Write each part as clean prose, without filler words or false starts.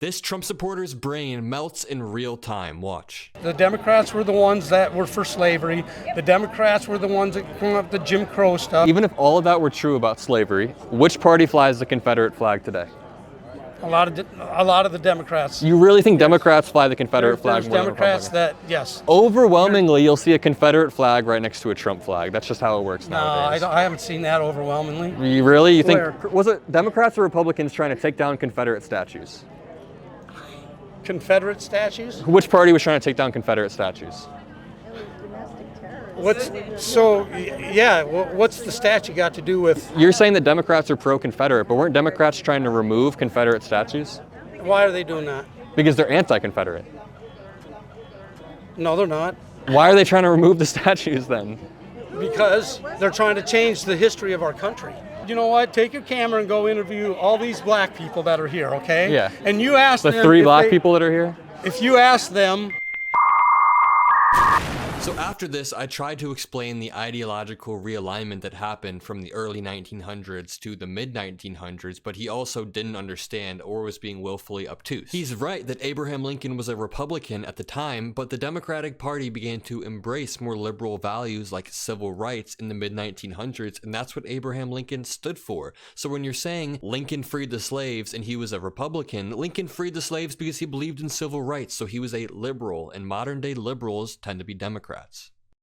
This Trump supporter's brain melts in real time. Watch. The Democrats were the ones that were for slavery. The Democrats were the ones that came up with the Jim Crow stuff. Even if all of that were true about slavery, which party flies the Confederate flag today? A lot of the Democrats. You really think Democrats fly the Confederate flag There's more than Democrats Republicans? that, yes. Overwhelmingly, you'll see a Confederate flag right next to a Trump flag. That's just how it works nowadays. No, I haven't seen that overwhelmingly. You really? You think, Where? was it Democrats or Republicans trying to take down Confederate statues? Confederate statues? Which party was trying to take down Confederate statues? What's the statue got to do with? You're saying that Democrats are pro-Confederate, but weren't Democrats trying to remove Confederate statues? Why are they doing that? Because they're anti-Confederate. No, they're not. Why are they trying to remove the statues then? Because they're trying to change the history of our country. You know what? Take your camera and go interview all these black people that are here, okay? Yeah. And you ask them. The three black people that are here? If you ask them. So after this, I tried to explain the ideological realignment that happened from the early 1900s to the mid-1900s, but he also didn't understand or was being willfully obtuse. He's right that Abraham Lincoln was a Republican at the time, but the Democratic Party began to embrace more liberal values like civil rights in the mid-1900s, and that's what Abraham Lincoln stood for. So when you're saying Lincoln freed the slaves and he was a Republican, Lincoln freed the slaves because he believed in civil rights, so he was a liberal, and modern-day liberals tend to be Democrats.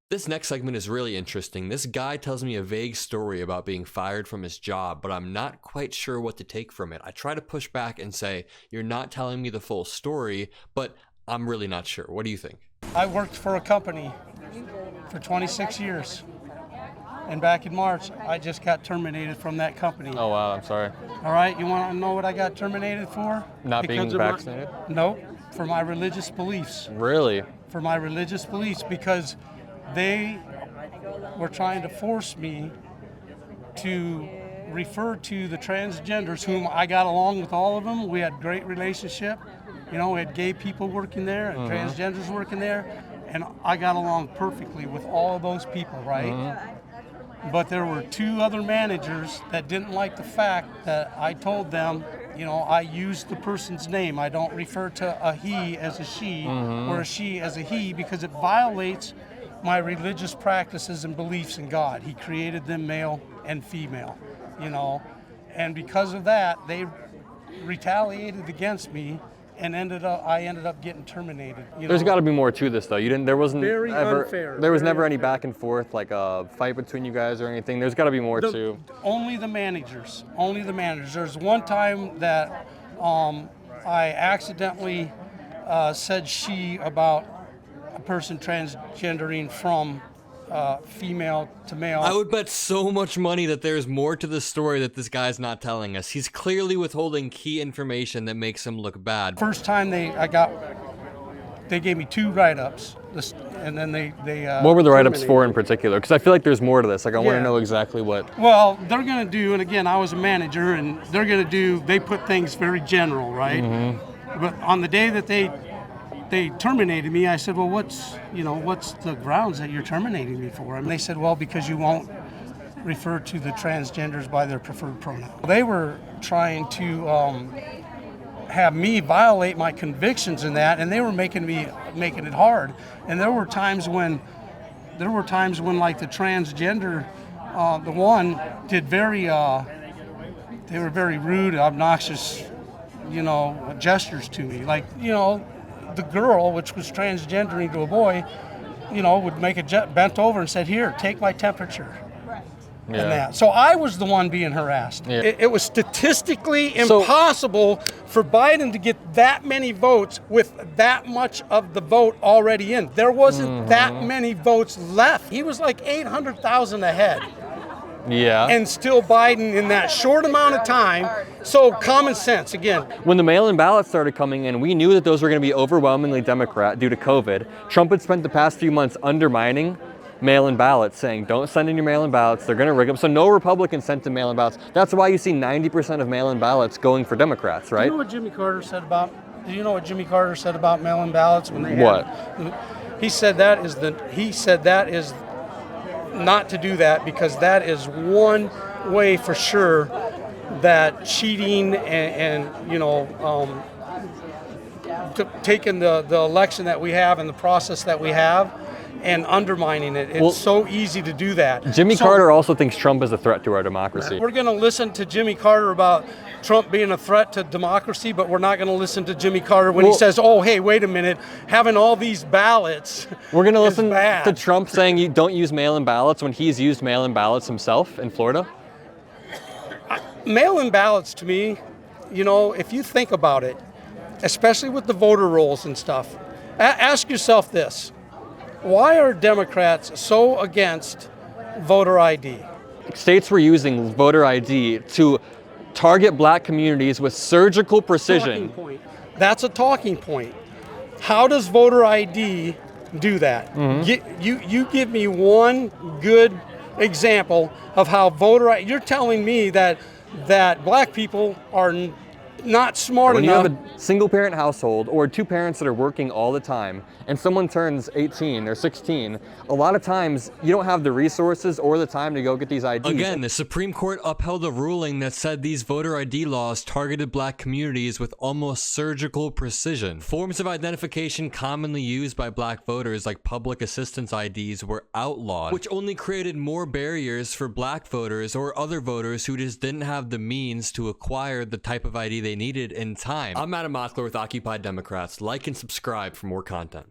This next segment is really interesting. This guy tells me a vague story about being fired from his job, but I'm not quite sure what to take from it. I try to push back and say, you're not telling me the full story, but I'm really not sure. What do you think? I worked for a company for 26 years. And back in March, I just got terminated from that company. Oh, wow, I'm sorry. All right, you want to know what I got terminated for? Not being vaccinated? No, for my religious beliefs. Really? For my religious beliefs, because they were trying to force me to refer to the transgenders, whom I got along with all of them. We had great relationship. You know, we had gay people working there and transgenders working there, and I got along perfectly with all of those people, right? But there were two other managers that didn't like the fact that I told them, you know, I used the person's name. I don't refer to a he as a she or a she as a he, because it violates my religious practices and beliefs in God. He created them male and female, you know. And because of that, they retaliated against me, and I ended up getting terminated. There's got to be more to this, though. There wasn't very ever, unfair. There was Very never any unfair. back and forth, like a fight between you guys or anything. There's got to be more to. Only the managers. Only the managers. There's one time that I accidentally said she about a person transgendering from female to male. I would bet so much money that there's more to the story that this guy's not telling us. He's clearly withholding key information that makes him look bad. First time they gave me 2 write-ups, and then they What were the write-ups terminated. for in particular? Because I feel like there's more to this. Like, I want to Yeah. know exactly what. Well, they're going to do, and again, I was a manager, and they're going to do, they put things very general, right? But on the day that they terminated me, I said, well, what's the grounds that you're terminating me for? And they said, well, because you won't refer to the transgenders by their preferred pronoun. They were trying to have me violate my convictions in that, and they were making it hard. And there were times when like the transgender, the one did they were very rude, obnoxious, gestures to me. Like, the girl, which was transgendering to a boy, would make bent over and said, here, take my temperature. And that. So I was the one being harassed. Yeah. It was statistically impossible for Biden to get that many votes with that much of the vote already in. There wasn't that many votes left. He was like 800,000 ahead. Yeah. And still Biden in that short amount of time. So common sense, again. When the mail-in ballots started coming in, we knew that those were going to be overwhelmingly Democrat due to COVID. Trump had spent the past few months undermining mail-in ballots, saying don't send in your mail-in ballots, they're going to rig them. So no Republicans sent in mail-in ballots. That's why you see 90% of mail-in ballots going for Democrats, right? Do you know what Jimmy Carter said about mail-in ballots when they had? What? He said that is not to do that, because that is one way for sure that cheating and taking the election that we have and the process that we have and undermining it. It's so easy to do that. Jimmy Carter also thinks Trump is a threat to our democracy. We're going to listen to Jimmy Carter about Trump being a threat to democracy, but we're not going to listen to Jimmy Carter when he says, oh, hey, wait a minute, having all these ballots We're going to listen bad. to Trump saying you don't use mail-in ballots when he's used mail-in ballots himself in Florida? Mail-in ballots, to me, you know, if you think about it, especially with the voter rolls and stuff, ask yourself this. Why are Democrats so against voter ID? States were using voter ID to target black communities with surgical precision. That's a talking point. How does voter ID do that? You give me one good example of how voter ID, you're telling me that black people are not smart When enough. you have a single parent household or two parents that are working all the time and someone turns 18 or 16, a lot of times you don't have the resources or the time to go get these IDs. Again, the Supreme Court upheld a ruling that said these voter ID laws targeted black communities with almost surgical precision. Forms of identification commonly used by black voters, like public assistance IDs, were outlawed, which only created more barriers for black voters or other voters who just didn't have the means to acquire the type of ID they needed in time. I'm Adam Mockler with Occupy Democrats. Like and subscribe for more content.